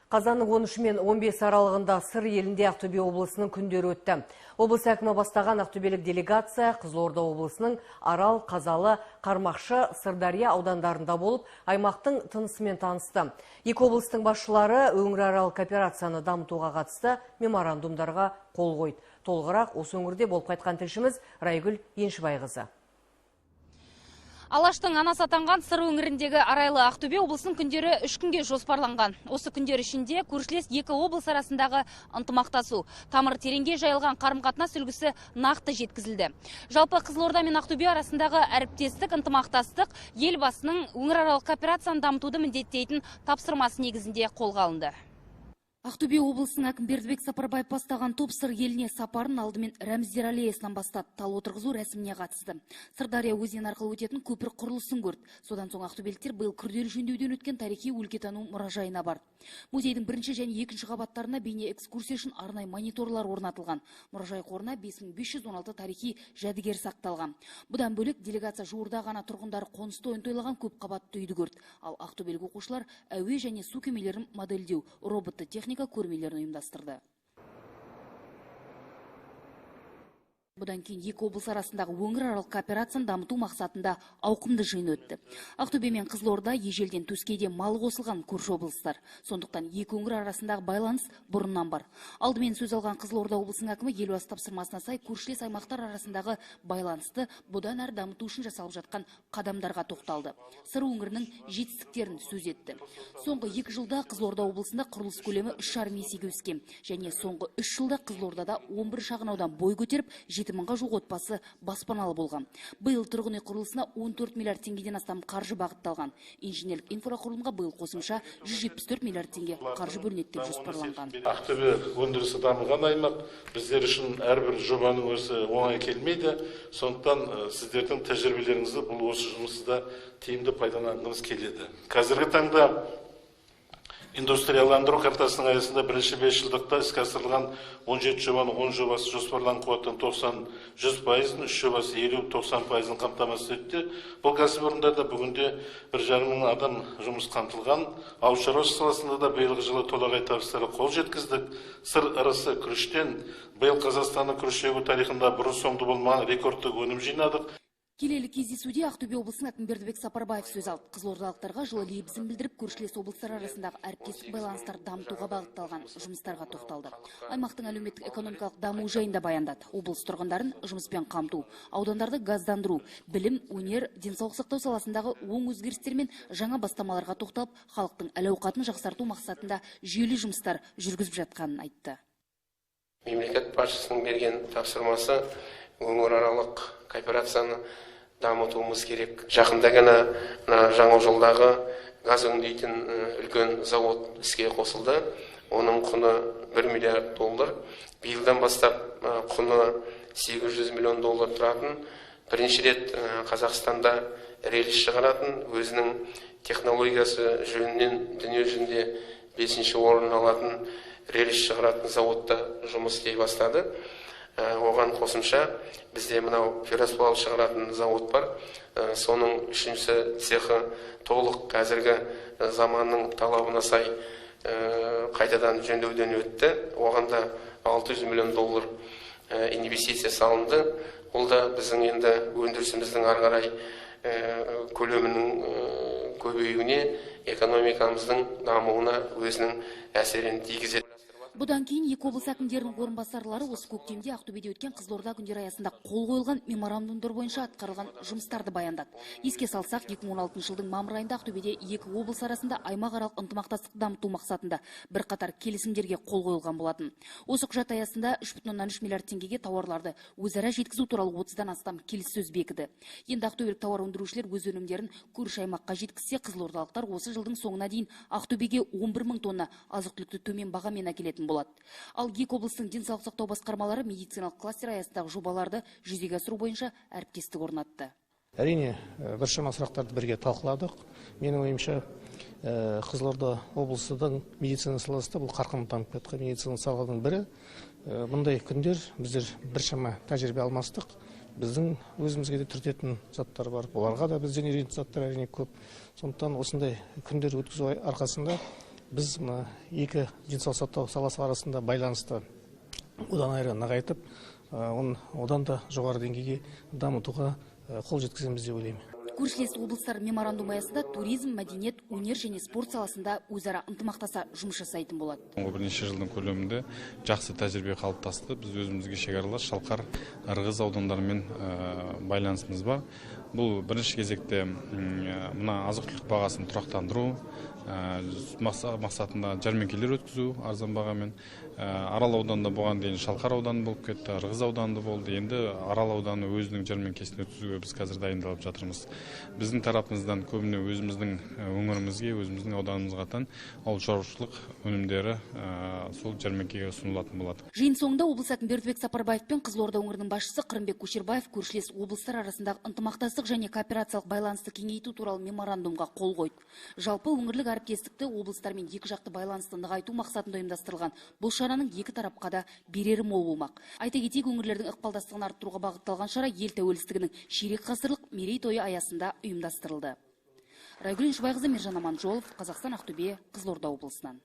Қазанның 13 мен 15 аралығында Сыр елінде Ақтөбе облысының күндері өтті. Облыс әкімі бастаған ақтөбелік делегация Қызылорда облысының Арал, Қазалы, Қармақшы, Сырдария аудандарында болып, аймақтың тынысымен танысты. Екі облыстың басшылары өңіраралық кооперацияны дамытуға қатысты меморандумдарға қол қойды. Толығырақ осы өңірде болып қайтқан тілшіміз Райгүл Еншібайқызы. Алаштың анасы атанған Сыр өңіріндегі Арайлы Ақтөбе облысының күндері 3 күнге жоспарланған. Осы күндер ішінде көршілес екі облыс арасындағы ынтымақтасу, тамыр тереңге жайылған қарым-қатынас үлгісі нақты жеткізілді. Жалпы Қызылорда мен Ақтөбе арасындағы әріптестік, ынтымақтастық елбасының өңіраралық кооперацияны дамытуды міндеттейтін тапсырмасы негізінде қолға алынды. Ақтөбе облысының әкімі Бердібек Сапарбаев бастаған топ Сыр еліне сапарын алдымен Рәміздер аллеясынан бастап тал отырғызу рәсіміне қатысты. Сырдария өзені арқылы өтетін көпір құрылысын көрді. Содан соң ақтөбеліктер биыл күрделі жөндеуден өткен тарихи өлкетану мұражайына барды. Музейдің бірінші және екінші қабаттарына бейне экскурсия үшін арнайы мониторлар орнатылған. Мұражай қорына 5516 тарихи жәдігер сақталған. Бұдан бөлек делегация жуырда ғана тұрғындары қоныс тойын тойлаған көп қабатты үйді көрді. Ал ақтөбелік оқушылар әуе және су кемелерін модельдеу, роботты техника көрмелерін ұйымдастырды. Бұдан кейін екі облыс арасындағы өңіраралық кооперацияны дамыту мақсатында ауқымды жиын өтті. Ақтөбе мен Қызылорда ежелден төскейде малы қосылған көрші облыстар. Сондықтан екі өңір арасындағы байланыс бұрыннан бар. Алдымен сөз алған Қызылорда облысының әкімі елбасы тапсырмасына сай көршілес аймақтар арасындағы байланысты бұдан әрі дамыту үшін жасалып жатқан қадамдарға тоқталды. Сыр өңірінің жетістіктерін сөз етті. Соңғы 2 жылда Қызылорда облысында құрылыс көлемі 3,5 есеге өскен және соңғы 3 жылда Қызылордада 11 шағын аудан бой көтеріп, 7 мыңға жуық отбасы баспаналы болған. Биыл тұрғын үй құрылысына 14 миллиард теңгеден астам қаржы бағытталған. Инженерлік инфрақұрылымға биыл қосымша 174 миллиард теңге қаржы бөлінеді деп жоспарланған. Ақтөбе өндірісі дамыған аймақ, біздер үшін әрбір жобаның өзі оңай келмейді. Сондықтан сіздердің тәжірибелеріңізді бұл осы жұмысында тиімді пайдаланғымыз келеді. Қазіргі таңда индустрияландыру картасының аясында бірінші 5 жылдықта іске асырылған 17 жобаның 10 жобасы жоспарланған қуаттың 90-100%, 3 жобасы 50-90% қамтамасыз етті. Бұл кәсіпорындарда бүгінде 1,5 мың адам жұмыс қамтылған. Ауыл шаруашылығы саласында да биылғы жылы толағай табыстарға қол жеткіздік. Сыр ырысы күріштен биыл Қазақстанның күріш егу тарихында бұрын-соңды болмаған рекордтық өнім жинадық. Келелі кездесуде Ақтөбе облысының әкімі Бердібек Сапарбаев сөз алды. Қызылордалықтарға жылы лебізін білдіріп, көршілес облыстар арасындағы әріптестік байланыстарды дамытуға бағытталған жұмыстарға тоқталды. Аймақтың әлеуметтік-экономикалық дамуы жайында баяндады. Облыс тұрғындарын жұмыспен қамту, аудандарды газдандыру, білім, өнер, денсаулық сақтау саласындағы оң өзгерістер мен жаңа бастамаларға тоқталып, халықтың әл-ауқатын жақсарту мақсатында жүйелі жұмыстар жүргізіп жатқанын айтты. Мемлекет басшысының берген тапсырмасы өңіраралық кооперацияны дамытуымыз керек. Жақында ғана жаңа жолдағы газ өңдейтін үлкен завод іске қосылды. Оның құны $1 миллиард. Биылдан бастап құны $800 миллион тұратын, бірінші рет Қазақстанда рельс шығаратын, өзінің технологиясы жөнінен дүние жүзінде 5-ші орын алатын рельс шығаратын заводта жұмыс істей бастады. Оған қосымша бізде мынау ферросплав шығаратын завод бар. Соның 3-ші цехы толық қазіргі заманның талабына сай қайтадан жөндеуден өтті. Оған да $600 миллион инвестиция салынды. Ол да біздің енді өндірісіміздің ары қарай көлемінің көбеюіне, экономикамыздың дамуына өзінің әсерін тигізеді. Бұдан кейін екі облыс әкімдерінің орынбасарлары осы көктемде Ақтөбеде өткен Қызылорда күндері аясында қол қойылған меморандумдар бойынша атқарылған жұмыстарды баяндады. Еске салсақ, 2016 жылдың мамыр айында Ақтөбеде екі облыс арасында аймақаралық ынтымақтастық дамыту мақсатында бірқатар келісімдерге қол қойылған болатын. Осы құжат аясында 3,3 миллиард теңгеге тауарларды өзара жеткізу туралы 30-дан астам келіссөз бекіді. Енді ақтөбелік тауар өндірушілер өз өнімдерін көрші аймаққа жеткізсе, қызылордалықтар осы жылдың соңына дейін Ақтөбеге 11 мың тонна азық-түлікті төмен бағамен әкелетін болады. Ал екі облыстың денсаулық сақтау басқармалары медициналық кластер аясындағы жобаларды жүзеге асыру бойынша әріптестік орнатты. Әрине, біршама сұрақтарды бірге талқыладық. Менің ойымша, Қызылорда облысының медицина саласында бұл қарқынды дамып кеткен медицина саласының бірі. Бұндай күндер біздер біршама тәжірибе алмастық. Біздің өзімізге де түртетін заттар бар. Оларға да бізден үйренетін заттар әрине көп. Сондықтан осындай күндер өткізу арқасында біз мына екі денсаулық сақтау саласы арасында байланысты одан әрі нығайтып, одан да жоғары деңгейге дамытуға қол жеткіземіз деп ойлаймын. Көршілес облыстар меморандум аясында туризм, мәдениет, өнер және спорт саласында өзара ынтымақтаса жұмыс жасайтын болады. Бірнеше жылдың көлемінде жақсы тәжірибе қалыптасты. Біз өзімізге шекаралас Шалқар, Ырғыз аудандарымен байланысымыз бар. Бұл бірінші кезекте мына азық-түлік бағасын тұрақтандыру мақсатында жәрмеңкелер өткізу арзан бағамен. Арал ауданында болған дейін Шалқар ауданы болып кетті, Ырғыз ауданы болды. Енді Арал ауданы өзінің жәрмеңкесін өткізуге біз қазір дайындалып жатырмыз. Біздің тарапымыздан көбіне өзіміздің өңірімізге, өзіміздің ауданымызға тән ауыл шаруашылық өнімдері сол жәрмеңкеге ұсынылатын болады. Жиын соңында облыс әкімі Бердібек Сапарбаев пен Қызылорда өңірінің басшысы Қырымбек Көшербаев көршілес облыстар арасындағы ынтымақтастық және кооперациялық байланысты кеңейту туралы меморандумға қол қойды. Жалпы өңірлік әріптестікті облыстармен екі жақты байланысты нығайту мақсатында ұйымдастырылған бұл шараның екі тарапқа да берері мол болмақ. Айта кетейік, өңірлердің ықпалдастығын арттыруға бағытталған шара ел тәуелсіздігінің ширек ғасырлық мерейтойы аясында ұйымдастырылды. Райгүл Шыбайқызы, Мержан Аманжолов, Қазақстан, Ақтөбе, Қызылорда облысынан.